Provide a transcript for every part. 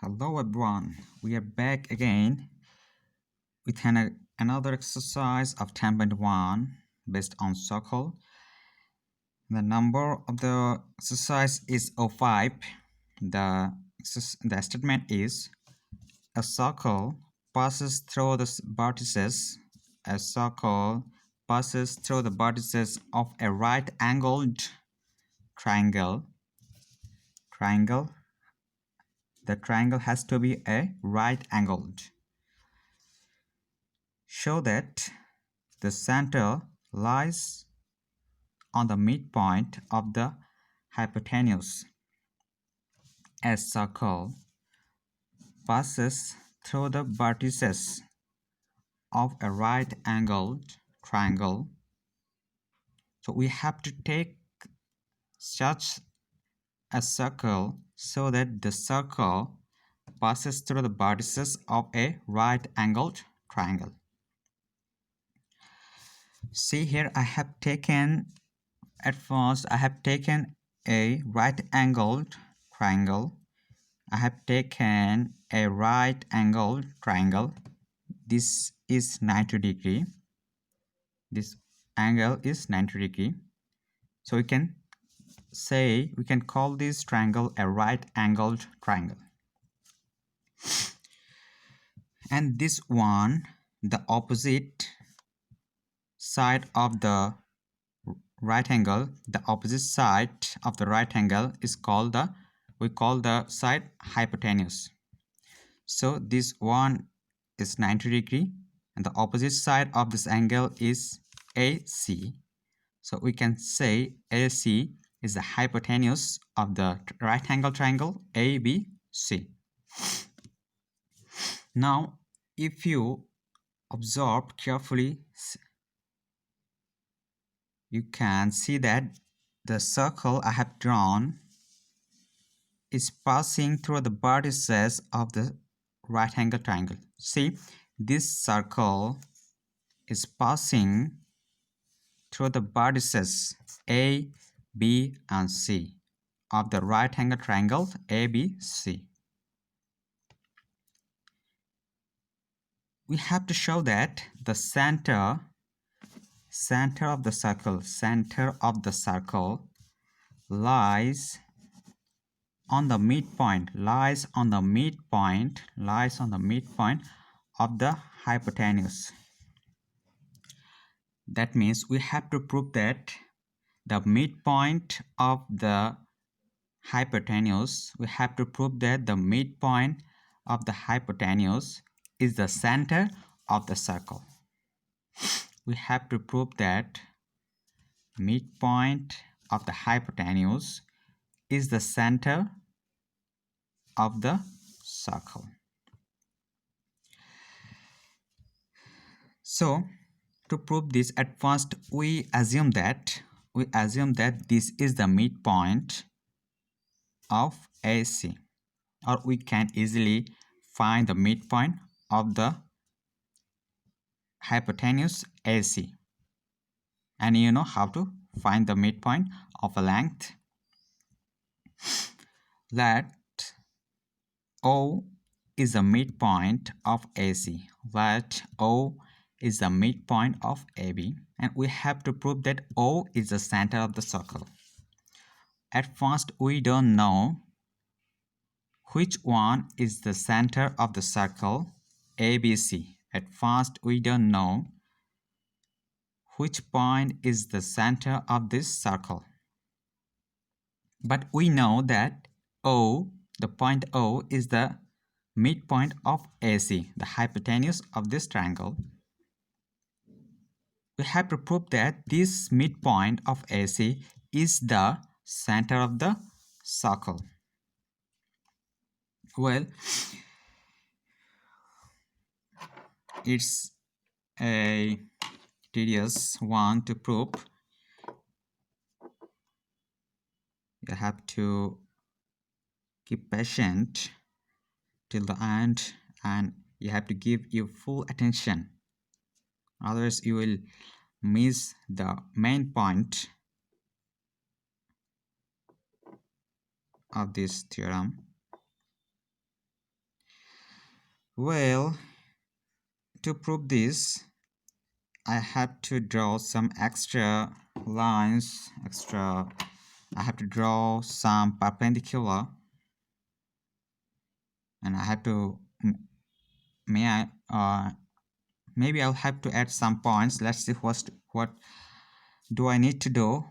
Hello everyone, we are back again with another exercise of 10.1 based on circle. The number of the exercise is 05. The statement is a circle passes through the vertices. A circle passes through the vertices of a right-angled triangle. The triangle has to be a right-angled. Show that the center lies on the midpoint of the hypotenuse. A circle passes through the vertices of a right-angled triangle. So we have to take such a circle so that the circle passes through the vertices of a right-angled triangle. See here, I have taken a right-angled triangle. I have taken a right-angled triangle. This is 90 degree. This angle is 90 degree. So we can call this triangle a right-angled triangle. And this one, the opposite side of the right angle, is called we call the side hypotenuse. So this one is 90 degree and the opposite side of this angle is AC. So we can say AC is the hypotenuse of the right angle triangle ABC. Now if you observe carefully, you can see that the circle I have drawn is passing through the vertices of the right angle triangle. See, this circle is passing through the vertices A, B, and C of the right angle triangle ABC. We have to show that the center of the circle lies on the midpoint of the hypotenuse. That means we have to prove that the midpoint of the hypotenuse, is the center of the circle. We have to prove that midpoint of the hypotenuse is the center of the circle. So to prove this, at first we assume that this is the midpoint of AC, or we can easily find the midpoint of the hypotenuse AC. And you know how to find the midpoint of a length. Let O is the midpoint of AC. Let O is the midpoint of AB, and we have to prove that O is the center of the circle. At first we don't know which one is the center of the circle ABC. At first we don't know which point is the center of this circle, but we know that the point O is the midpoint of AC, the hypotenuse of this triangle. We have to prove that this midpoint of AC is the center of the circle. Well, it's a tedious one to prove. You have to keep patient till the end, and you have to give your full attention, otherwise you will miss the main point of this theorem. Well, to prove this, I have to draw some extra lines, I have to draw some perpendicular, and I have to, maybe I'll have to add some points. Let's see what do I need to do.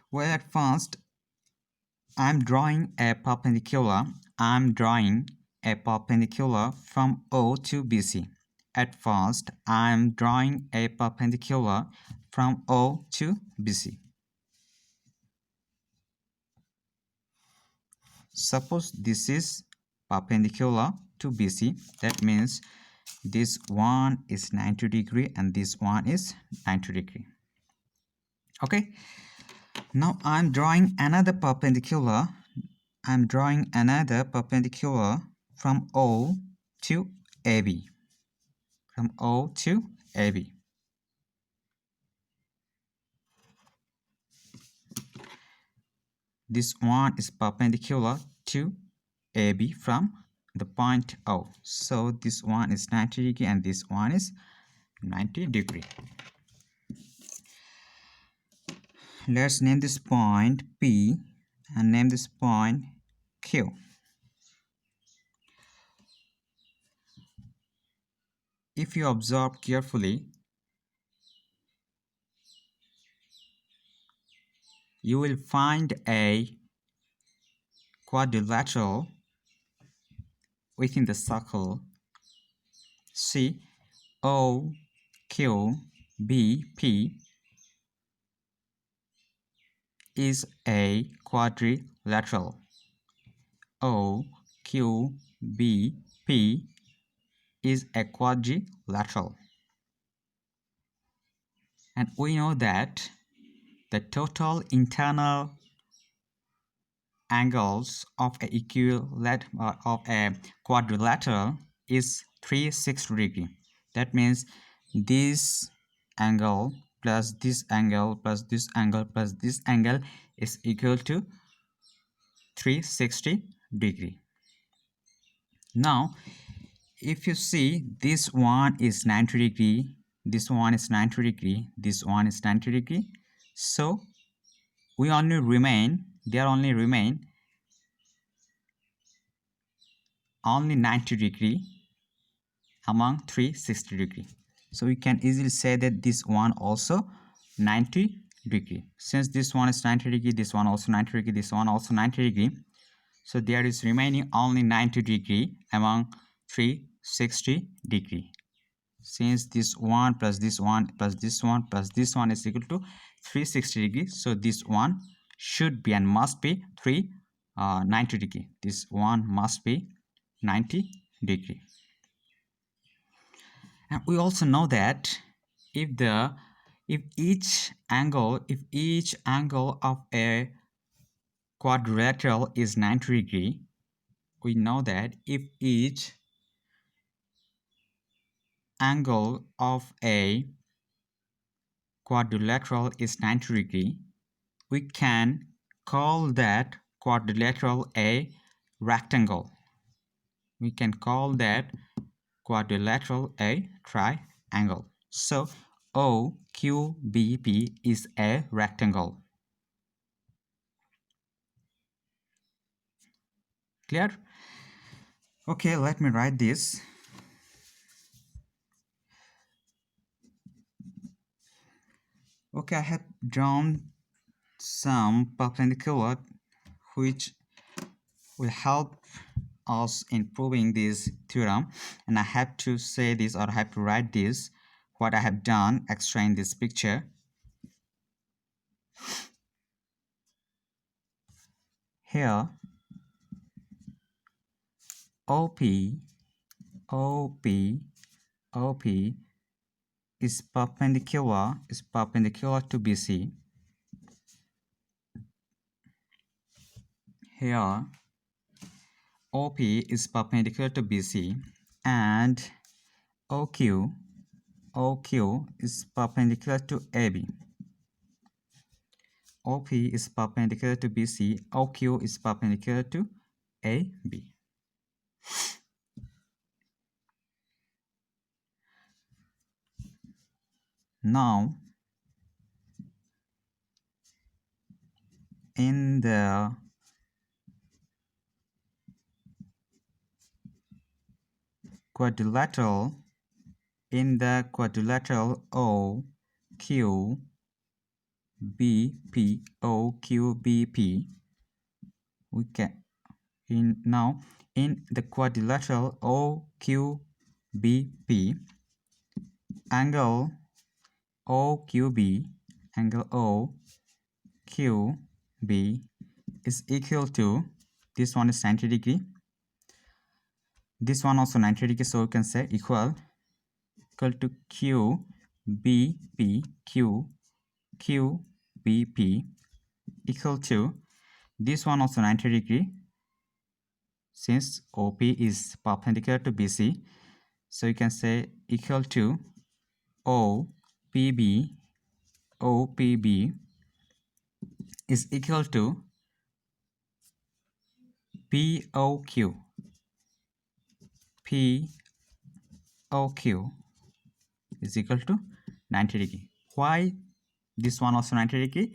Well, at first, I'm drawing a perpendicular. I'm drawing a perpendicular from O to BC. At first, I'm drawing a perpendicular from O to BC. Suppose this is perpendicular to BC. That means this one is 90 degree and this one is 90 degree. Okay. Now I'm drawing another perpendicular. I'm drawing another perpendicular from O to AB. From O to AB. This one is perpendicular to AB from the point O. So this one is 90 degree and this one is 90 degree. Let's name this point P and name this point Q. If you observe carefully, you will find a quadrilateral within the circle. See, O, Q, B, P is a quadrilateral. O, Q, B, P is a quadrilateral. And we know that the total internal angles of a quadrilateral is 360 degree. That means this angle plus this angle plus this angle plus this angle is equal to 360 degree. Now if you see, this one is 90 degree, this one is 90 degree, this one is 90 degree, so there only remain only 90 degree among 360 degree. So we can easily say that this one also 90 degree. Since this one is 90 degree, this one also 90 degree, this one also 90 degree, so there is remaining only 90 degree among 360 degree. Since this one plus this one plus this one plus this one is equal to 360 degree, so this one should be and must be 90 degree. This one must be 90 degree. And we also know that if each angle of a quadrilateral is 90 degree, we know that if each angle of a quadrilateral is 90 degree, we can call that quadrilateral a rectangle. We can call that quadrilateral a triangle. So OQBP is a rectangle. Clear? Okay, let me write this. Okay, I have drawn some perpendicular which will help us in proving this theorem, and I have to say this, or I have to write this, what I have done extra in this picture. Here OP is perpendicular to BC. Here OP is perpendicular to BC, and OQ is perpendicular to AB. OP is perpendicular to BC, OQ is perpendicular to AB. Now, in the quadrilateral, OQ BP, OQBP, we can now in the quadrilateral OQBP, angle OQB, angle OQB is equal to, this one is 90 degree, this one also 90 degree, so we can say equal to QBP, QBP equal to, this one also 90 degree, since OP is perpendicular to BC, so you can say equal to OPB is equal to POQ is equal to 90 degree. Why this one also 90 degree?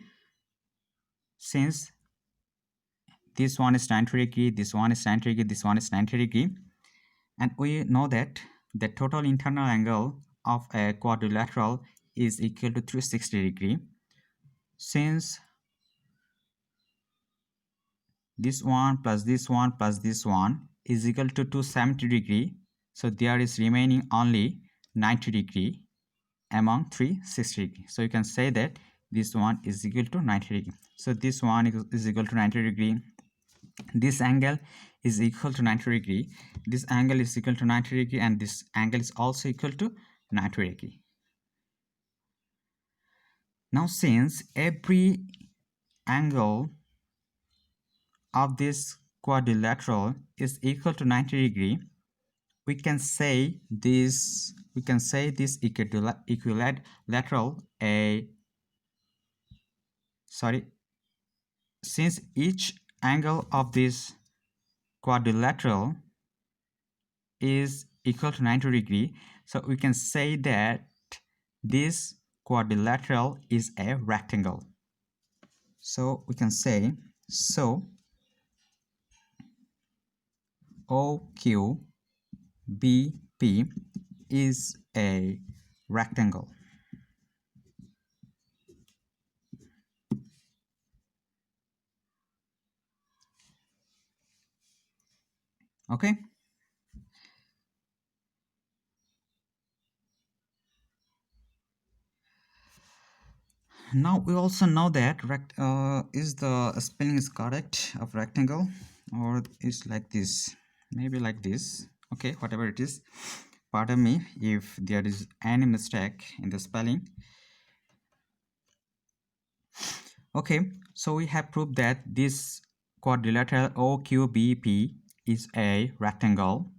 Since this one is 90 degree, this one is 90 degree, this one is 90 degree, and we know that the total internal angle of a quadrilateral is equal to 360 degree. Since this one plus this one plus this one is equal to 270 degree, so there is remaining only 90 degree among 360 degree. So you can say that this one is equal to 90 degree. So this one is equal to 90 degree. This angle is equal to 90 degree. This angle is equal to 90 degree, and this angle is also equal to 90 degree. Now, since every angle of this quadrilateral is equal to 90 degree, we can say this equilateral since each angle of this quadrilateral is equal to 90 degree, so we can say that this quadrilateral is a rectangle. So we can say, so OQBP is a rectangle. Okay. Now we also know that is the spelling is correct of rectangle, or is like this, maybe like this. Okay, whatever it is, pardon me if there is any mistake in the spelling. Okay, so we have proved that this quadrilateral OQBP is a rectangle,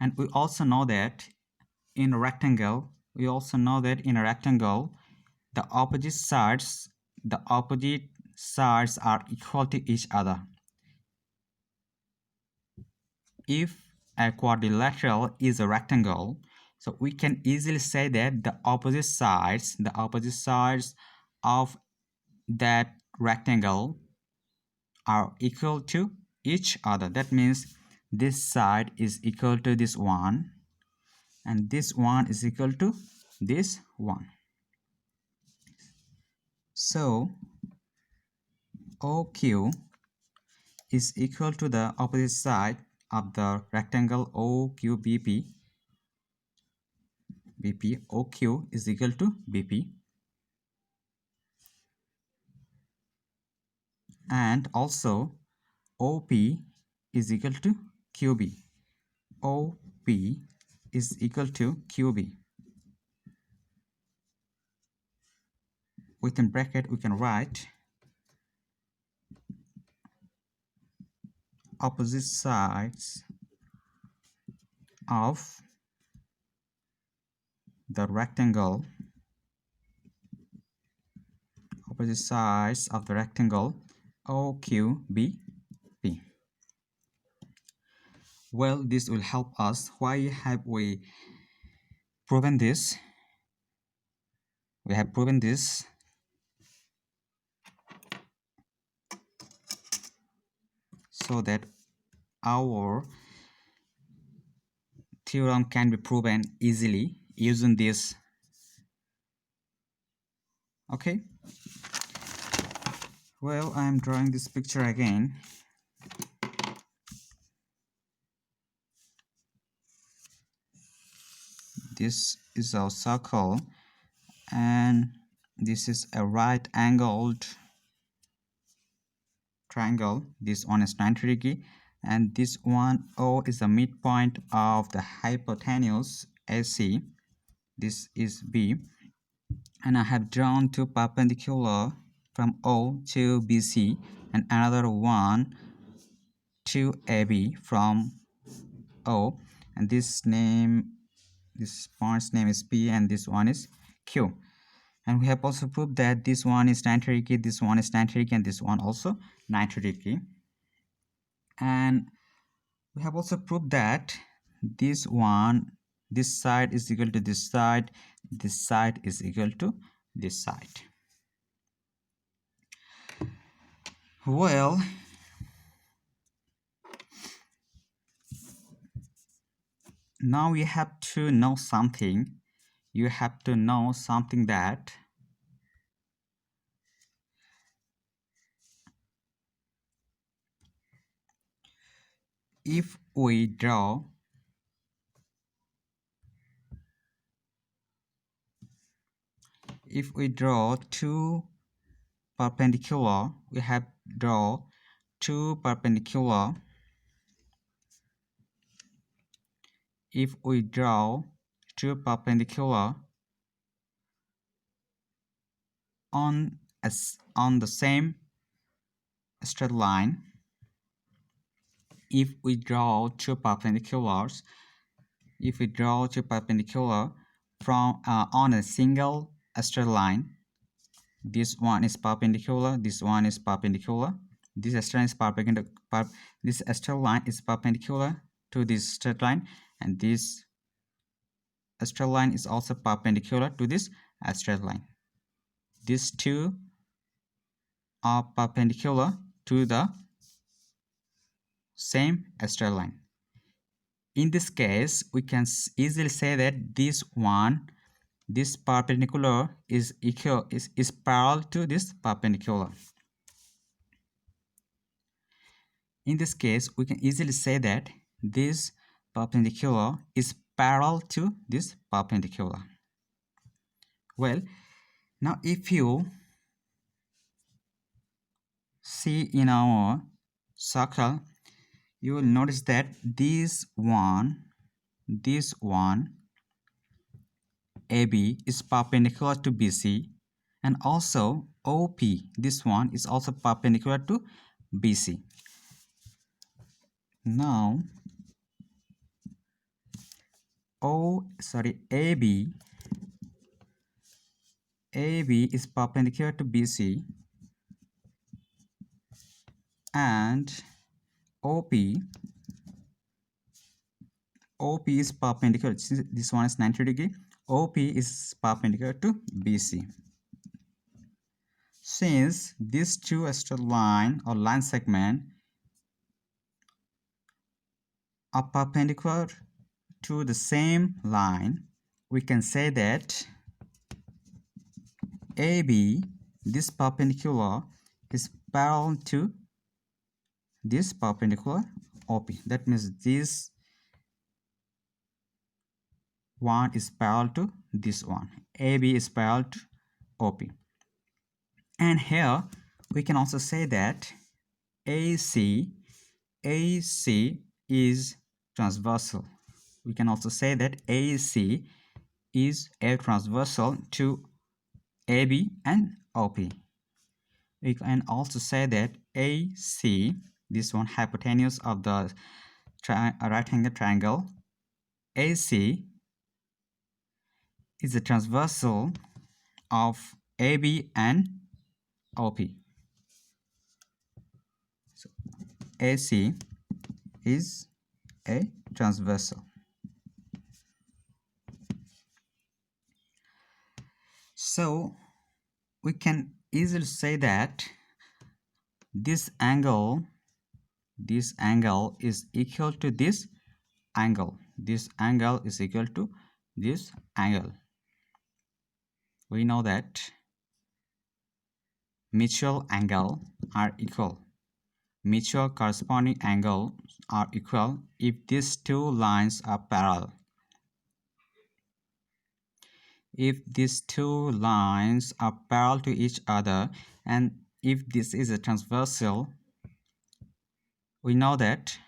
and we also know that in a rectangle, the opposite sides are equal to each other. If a quadrilateral is a rectangle, so we can easily say that the opposite sides of that rectangle are equal to each other. That means this side is equal to this one, and this one is equal to this one. So OQ is equal to the opposite side of the rectangle OQBP. OQ is equal to BP, and also OP is equal to QB. OP is equal to QB. Within bracket we can write opposite sides of the rectangle opposite sides of the rectangle OQBP. Well, this will help us. Why have we proven this? We have proven this so that our theorem can be proven easily using this. Okay, well, I am drawing this picture again. This is our circle and this is a right angled triangle. This one is 90 degree and this one O is the midpoint of the hypotenuse AC. This is B, and I have drawn two perpendicular from O to BC and another one to AB from O, and this point's name is P and this one is Q. And we have also proved that this one is 90 degree, this one is 90 degree, and this one also 90 degree. And we have also proved that this side is equal to this side is equal to this side. Well, now you have to know something. You have to know something that if we draw two perpendicular, we have draw two perpendicular. If we draw two perpendicular on the same straight line, if we draw two perpendiculars, from on a single straight line, this one is perpendicular, this one is perpendicular, this straight line is perpendicular, this straight line is perpendicular to this straight line, and this straight line is also perpendicular to this straight line. These two are perpendicular to the same straight line. In this case, we can easily say that this perpendicular is parallel to this perpendicular. In this case, we can easily say that this perpendicular is parallel to this perpendicular. Well, now if you see in our circle, you will notice that this one AB is perpendicular to BC, and also OP, this one is also perpendicular to BC. Now AB is perpendicular to BC, and OP is perpendicular. This one is 90 degree. OP is perpendicular to BC. Since these two straight line or line segment are perpendicular to the same line, we can say that AB, this perpendicular, is parallel to this perpendicular OP. That means this one is parallel to this one. AB is parallel to OP. And here we can also say that AC is transversal. We can also say that AC is a transversal to AB and OP. We can also say that AC, this one hypotenuse of the right-angled triangle, AC is a transversal of AB and OP. So AC is a transversal. So we can easily say that this angle is equal to this angle. This angle is equal to this angle. We know that mutual angle are equal. Mutual corresponding angles are equal if these two lines are parallel. If these two lines are parallel to each other, and if this is a transversal, we know that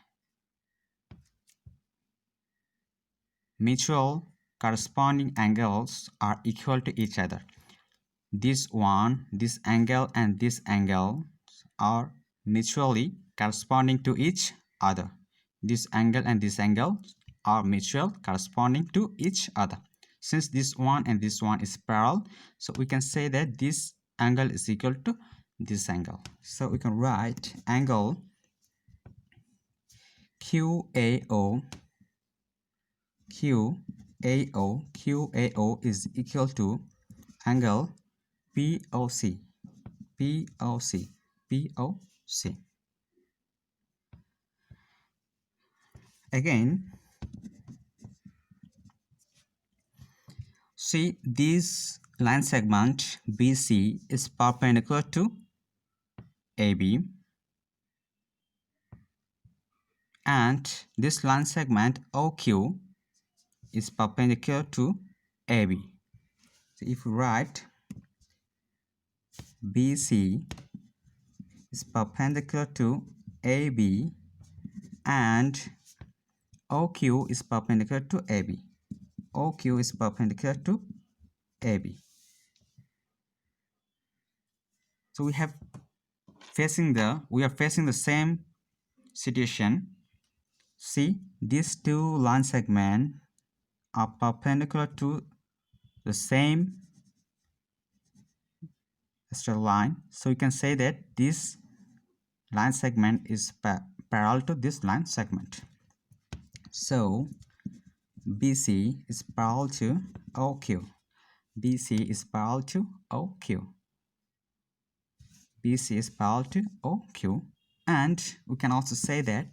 mutual corresponding angles are equal to each other. This angle and this angle are mutually corresponding to each other. This angle and this angle are mutual corresponding to each other. Since this one and this one is parallel, so we can say that this angle is equal to this angle. So we can write angle QAO is equal to angle POC. Again, see this line segment BC is perpendicular to AB, and this line segment OQ is perpendicular to AB. So if we write BC is perpendicular to AB and OQ is perpendicular to AB. OQ is perpendicular to AB. So we are facing the same situation. See, these two line segments are perpendicular to the same straight line. So you can say that this line segment is parallel to this line segment. So BC is parallel to OQ. BC is parallel to OQ. BC is parallel to OQ. And we can also say that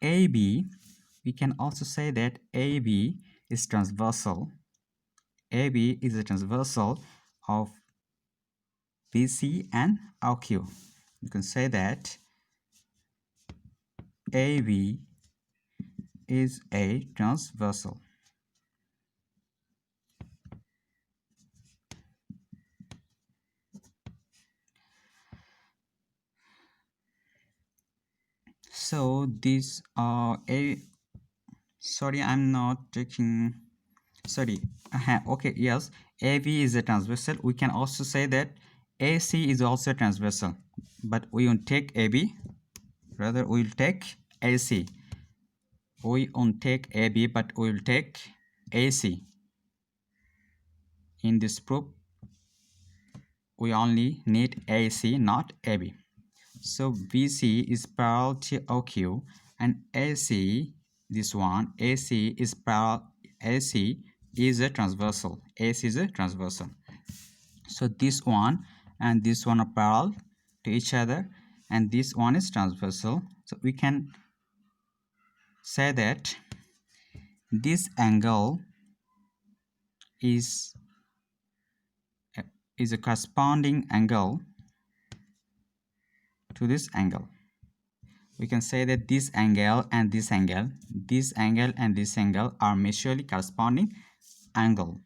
AB is transversal. AB is a transversal of BC and OQ. You can say that AB is a transversal. So these are sorry, I'm not taking, sorry, okay, yes, AB is a transversal. We can also say that AC is also transversal, but we won't take AB, rather we will take AC. We won't take AB, but we will take AC. In this proof, we only need AC, not AB. So BC is parallel to OQ, and AC, this one, AC is parallel, AC is a transversal. AC is a transversal. So this one and this one are parallel to each other, and this one is transversal. So we can say that this angle is a corresponding angle to this angle. We can say that this angle and this angle are mutually corresponding angle.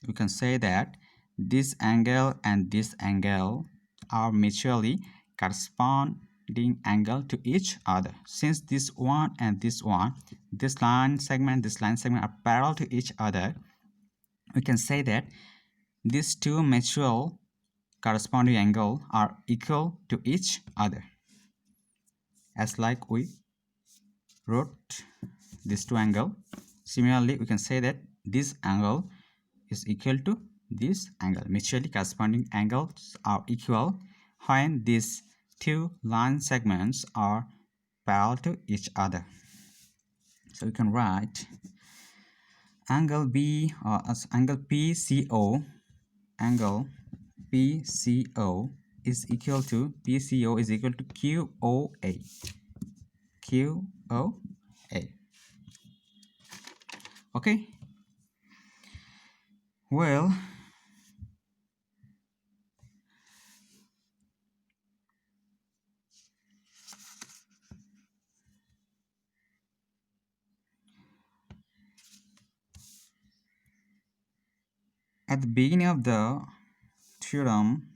We can say that this angle and this angle are mutually corresponding angle to each other. Since this one and this one, this line segment are parallel to each other, we can say that these two mutual corresponding angle are equal to each other. As like we wrote these two angle. Similarly, we can say that this angle is equal to this angle. Mutually corresponding angles are equal when these two line segments are parallel to each other. So we can write angle B as angle PCO. Angle PCO is equal to QOA. QOA. Okay. Well, at the beginning of the theorem,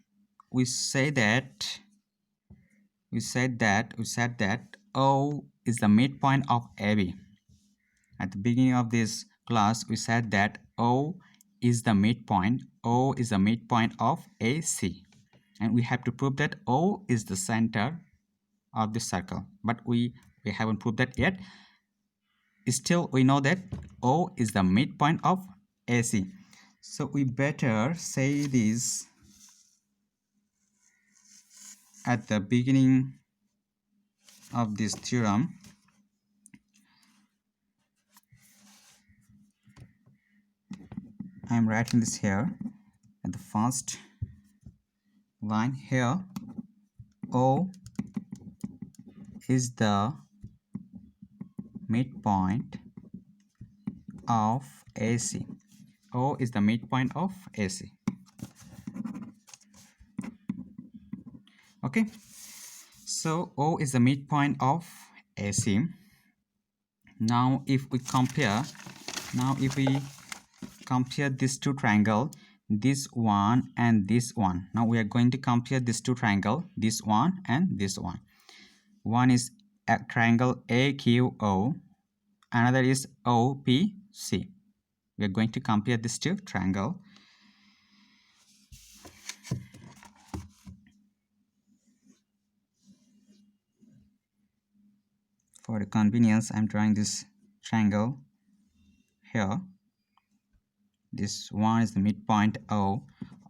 we said that O is the midpoint of AB. At the beginning of this class, we said that O is the midpoint of AC, and we have to prove that O is the center of the circle. But we haven't proved that yet. Still, we know that O is the midpoint of AC. So we better say this at the beginning of this theorem. I am writing this here at the first line here. O is the midpoint of AC. O is the midpoint of AC. Okay, so O is the midpoint of AC. Now if we compare these two triangles, this one and this one. Now we are going to compare these two triangles, this one and this one. One is a triangle AQO, another is OPC. We are going to compare these two triangles. For the convenience, I'm drawing this triangle here. This one is the midpoint O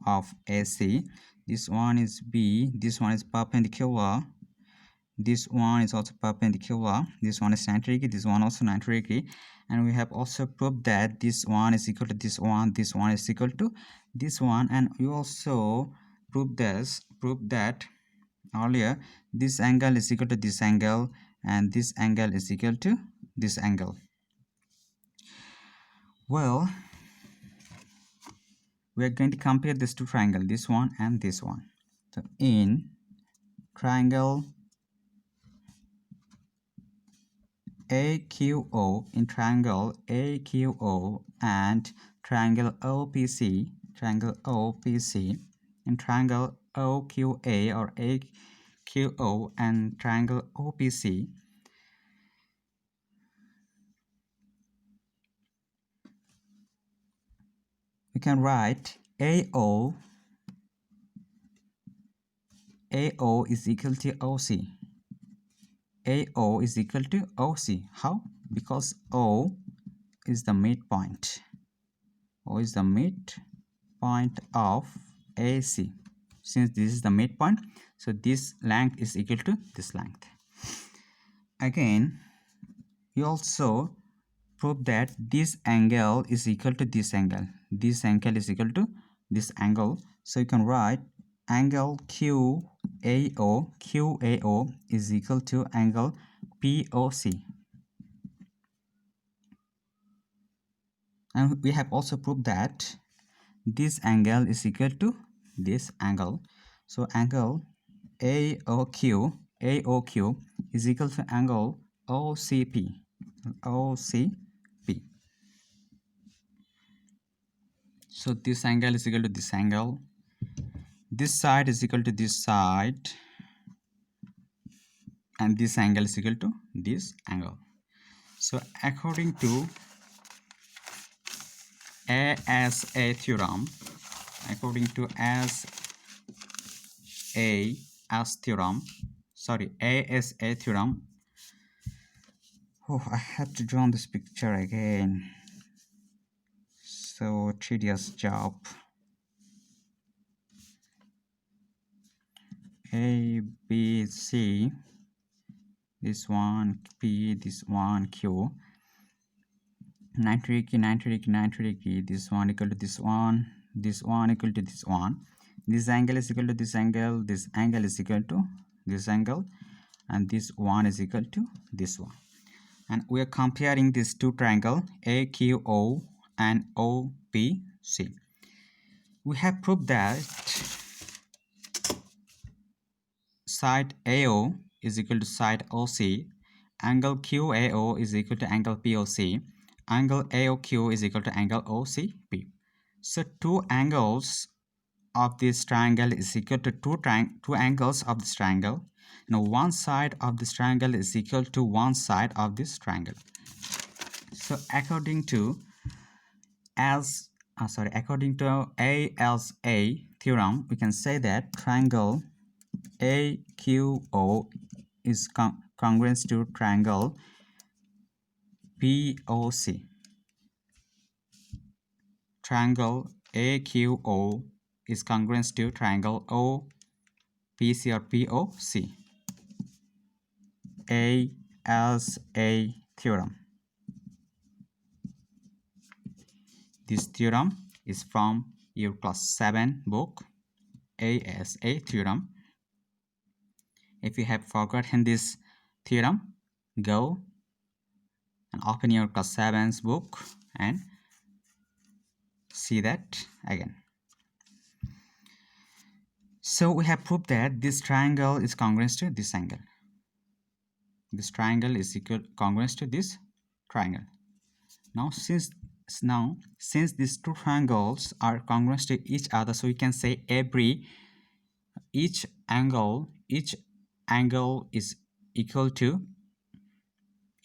of AC. This one is B. This one is perpendicular. This one is also perpendicular. This one is 90 degree. This one also 90 degree. And we have also proved that this one is equal to this one. This one is equal to this one. And we also proved that earlier this angle is equal to this angle, and this angle is equal to this angle. Well, we are going to compare these two triangles, this one and this one. So in triangle AQO and triangle OPC, and triangle OQA or AQO and triangle OPC, we can write AO is equal to OC. AO is equal to OC. How? Because O is the midpoint. O is the midpoint of AC. Since this is the midpoint, so this length is equal to this length. Again, we also prove that this angle is equal to this angle. This angle is equal to this angle. So you can write angle QAO is equal to angle POC. And we have also proved that this angle is equal to this angle. So angle AOQ is equal to angle OCP. So this angle is equal to this angle. This side is equal to this side. And this angle is equal to this angle. So according to ASA theorem, ASA theorem. Oh, I have to draw this picture again. So tedious job. A, B, C, this one P, this one Q, 90 degree, 90 degree, 90 degree, this one equal to this one equal to this one, this angle is equal to this angle is equal to this angle, and this one is equal to this one. And we are comparing these two triangles AQO and OPC. We have proved that side AO is equal to side OC, angle QAO is equal to angle POC, angle AOQ is equal to angle OCP. So two angles of this triangle is equal to two angles of this triangle. Now one side of this triangle is equal to one side of this triangle. So according to according to ALA theorem, we can say that triangle AQO is congruent to triangle POC. Triangle AQO is congruent to triangle OPC or POC. ALA theorem. This theorem is from your class 7 book, ASA theorem. If you have forgotten this theorem, go and open your class 7's book and see that again. So we have proved that this triangle is congruent to this angle. This triangle is congruent to this triangle. Now since these two triangles are congruent to each other, so we can say each angle is equal to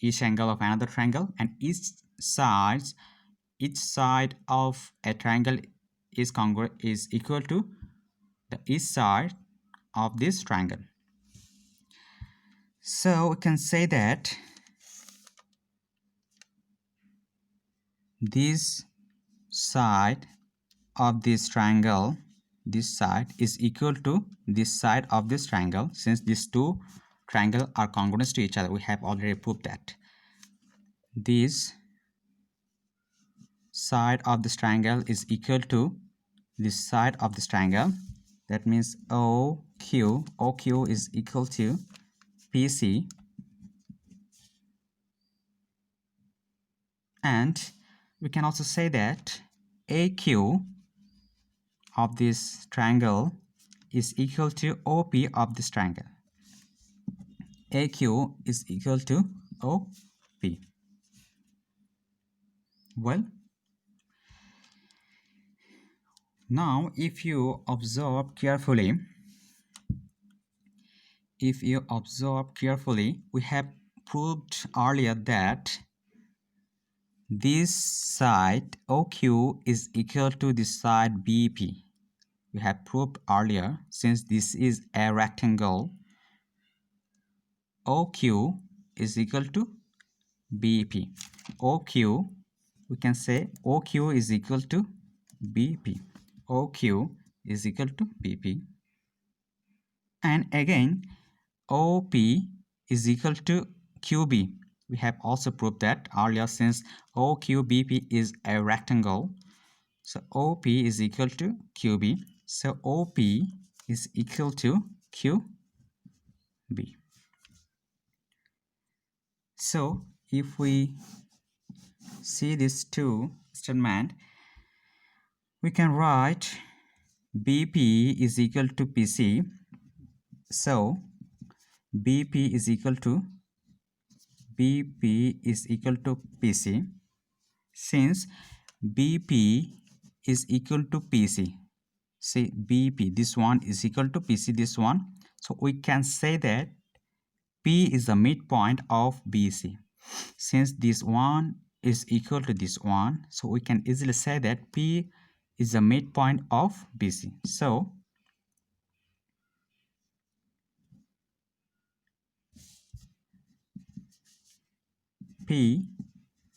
each angle of another triangle, and each side of a triangle is equal to the each side of this triangle. So we can say that this side of this triangle, this side is equal to this side of this triangle, since these two triangles are congruent to each other. We have already proved that this side of this triangle is equal to this side of this triangle. That means OQ is equal to PC, and we can also say that AQ of this triangle is equal to OP of this triangle. AQ is equal to OP. Well, now if you observe carefully, we have proved earlier that this side OQ is equal to this side BP. We have proved earlier, since this is a rectangle, OQ is equal to BP. OQ, we can say OQ is equal to BP. OQ is equal to BP. And again, OP is equal to QB. We have also proved that earlier, since OQBP is a rectangle. So OP is equal to QB. So OP is equal to QB. So if we see these two statements, we can write BP is equal to PC. So BP is equal to PC, since BP is equal to PC. Say BP, this one is equal to PC, this one. So we can say that P is the midpoint of BC. Since this one is equal to this one, so we can easily say that P is the midpoint of BC. So P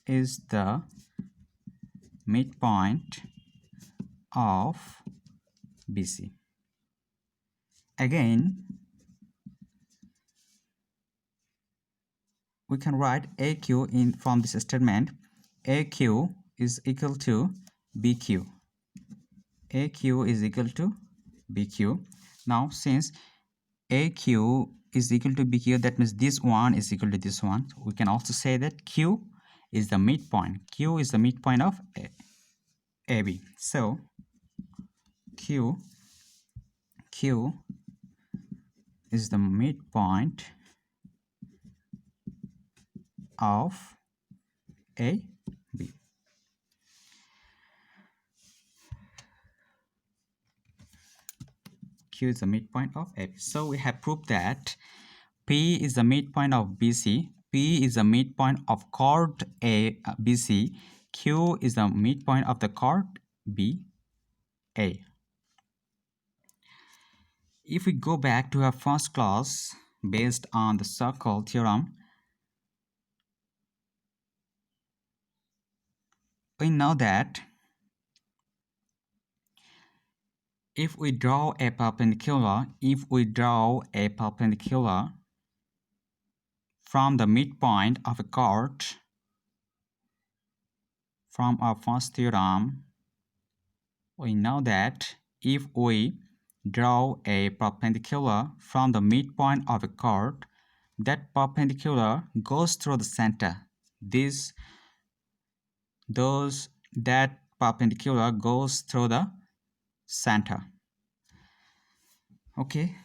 is the midpoint of BC. Again, we can write AQ in from this statement. AQ is equal to BQ. AQ is equal to BQ. Now since AQ is equal to BQ, that means this one is equal to this one. We can also say that Q is the midpoint. Q is the midpoint of AB. So Q is the midpoint of AB. Q is the midpoint of AB. So we have proved that P is the midpoint of BC. P is the midpoint of chord BC. Q is the midpoint of the chord BA. If we go back to our first class based on the circle theorem, we know that if we draw a perpendicular from the midpoint of a chord from our first theorem, we know that if we draw a perpendicular from the midpoint of a chord, that perpendicular goes through the center. That perpendicular goes through the center. Okay,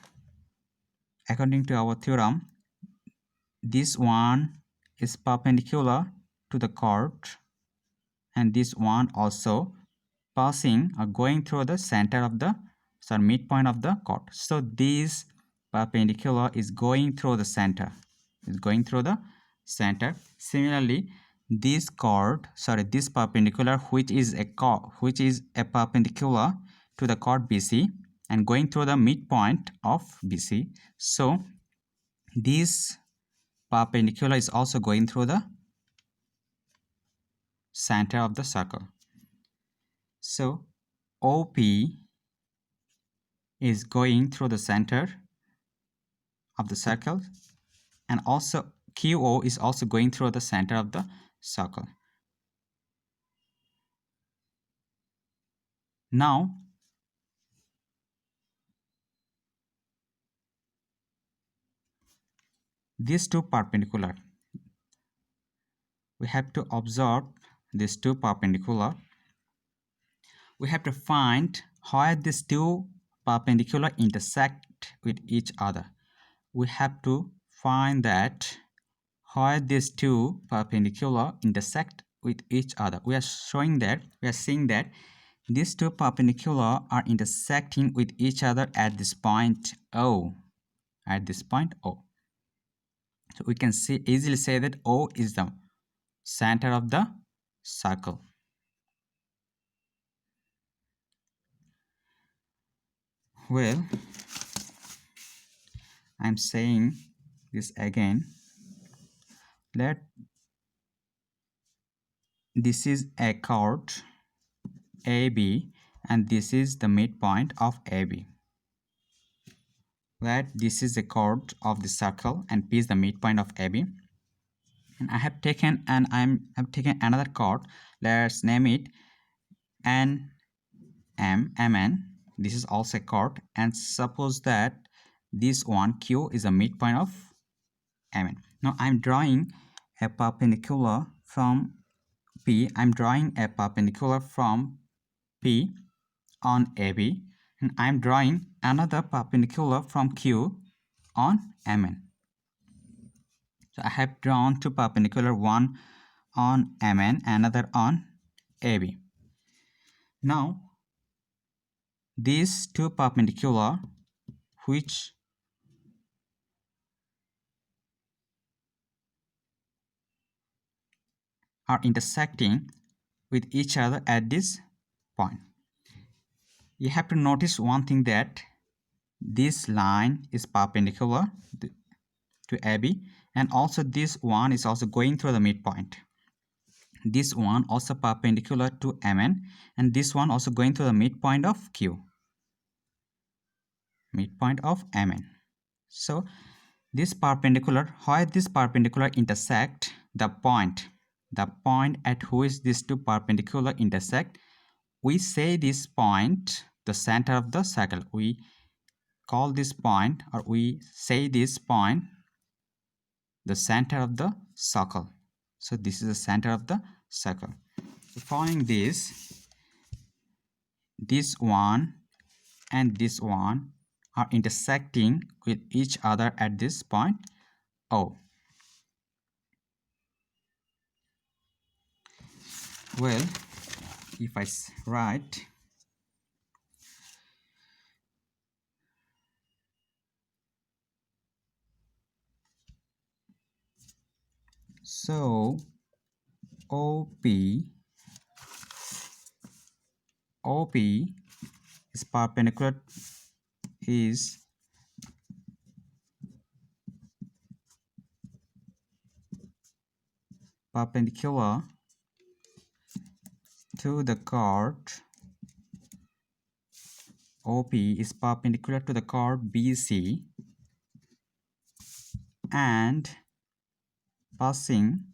according to our theorem, this one is perpendicular to the chord, and this one also passing or going through the center of the midpoint of the chord. So this perpendicular is going through the center. Similarly, this perpendicular which is a perpendicular to the chord BC and going through the midpoint of BC. So this perpendicular is also going through the center of the circle. So OP is going through the center of the circle, and also QO is also going through the center of the circle. Now these two perpendicular, we have to observe these two perpendicular. We have to find where these two perpendicular intersect with each other. We have to find that where these two perpendicular intersect with each other. We are seeing that these two perpendicular are intersecting with each other at this point O. So we can easily say that O is the center of the circle. Well, I'm saying this again. This is a chord AB and this is the midpoint of AB. This is the chord of the circle and P is the midpoint of AB. And I have taken another chord. Let's name it MN. This is also a chord, and suppose that this one Q is a midpoint of MN. Now I'm drawing a perpendicular from P. I'm drawing a perpendicular from P on AB, and I'm drawing another perpendicular from Q on MN. So I have drawn two perpendicular, one on MN, another on AB. Now these two perpendicular which are intersecting with each other at this point. You have to notice one thing, that this line is perpendicular to AB, and also this one is also going through the midpoint. This one also perpendicular to MN, and this one also going through the midpoint of Q. Midpoint of MN. So This perpendicular, where this perpendicular intersect the point at which these two perpendicular intersect, we say this point the center of the circle. We call this point, or we say this point the center of the circle. So this is the center of the circle. So following this one and this one are intersecting with each other at this point O. Well, if I write so OP is perpendicular to the chord OP is perpendicular to the chord BC and passing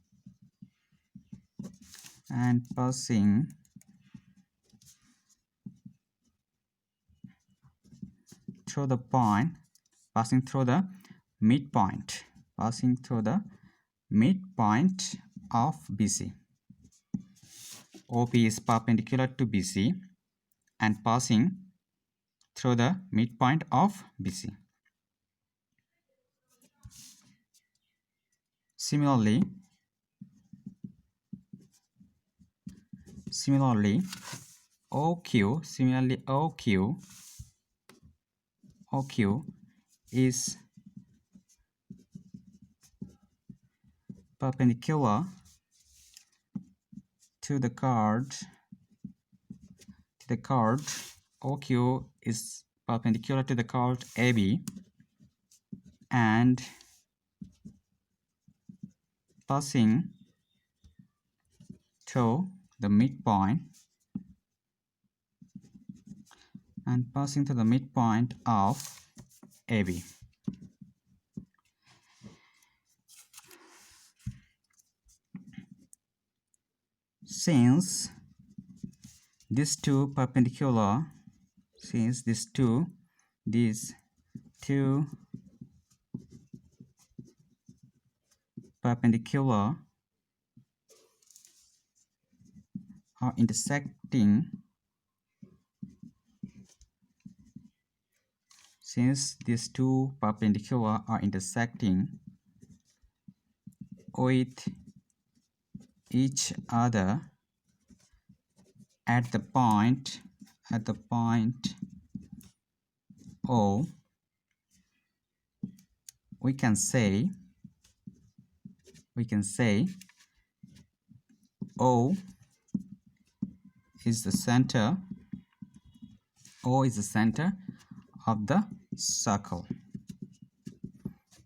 through the point, passing through the midpoint of BC. OP is perpendicular to BC and passing through the midpoint of BC. Similarly, OQ is perpendicular to the chord OQ is perpendicular to the chord AB and passing through the midpoint of AB. Since these two perpendicular are intersecting, with each other at the point O, we can say O is the center of the circle.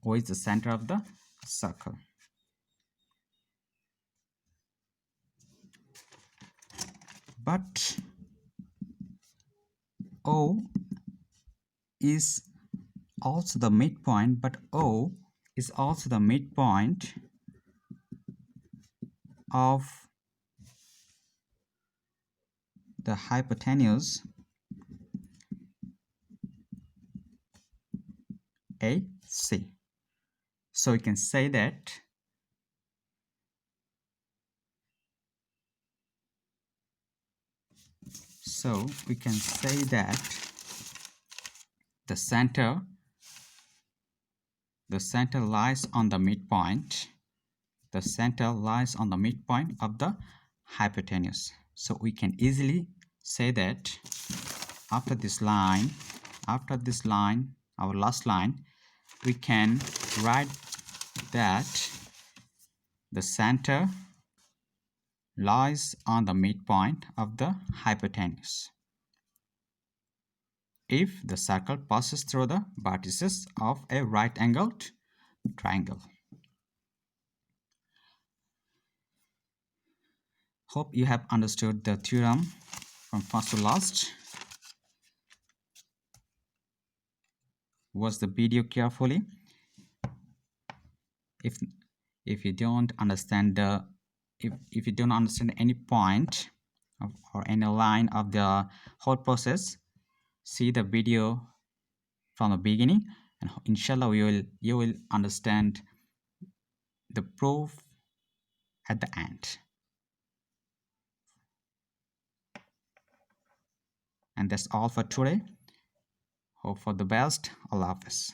O is the center of the circle. But O is also the midpoint, of the hypotenuse AC. So we can say that the center lies on the midpoint. The center lies on the midpoint of the hypotenuse. So we can easily say that after this line, our last line, we can write that the center lies on the midpoint of the hypotenuse if the circle passes through the vertices of a right-angled triangle. Hope you have understood the theorem from first to last. Watch the video carefully. if if you don't understand the if you don't understand any point or any line of the whole process, see the video from the beginning, and inshallah you will understand the proof at the end. And that's all for today. Hope for the best. Allah Hafiz.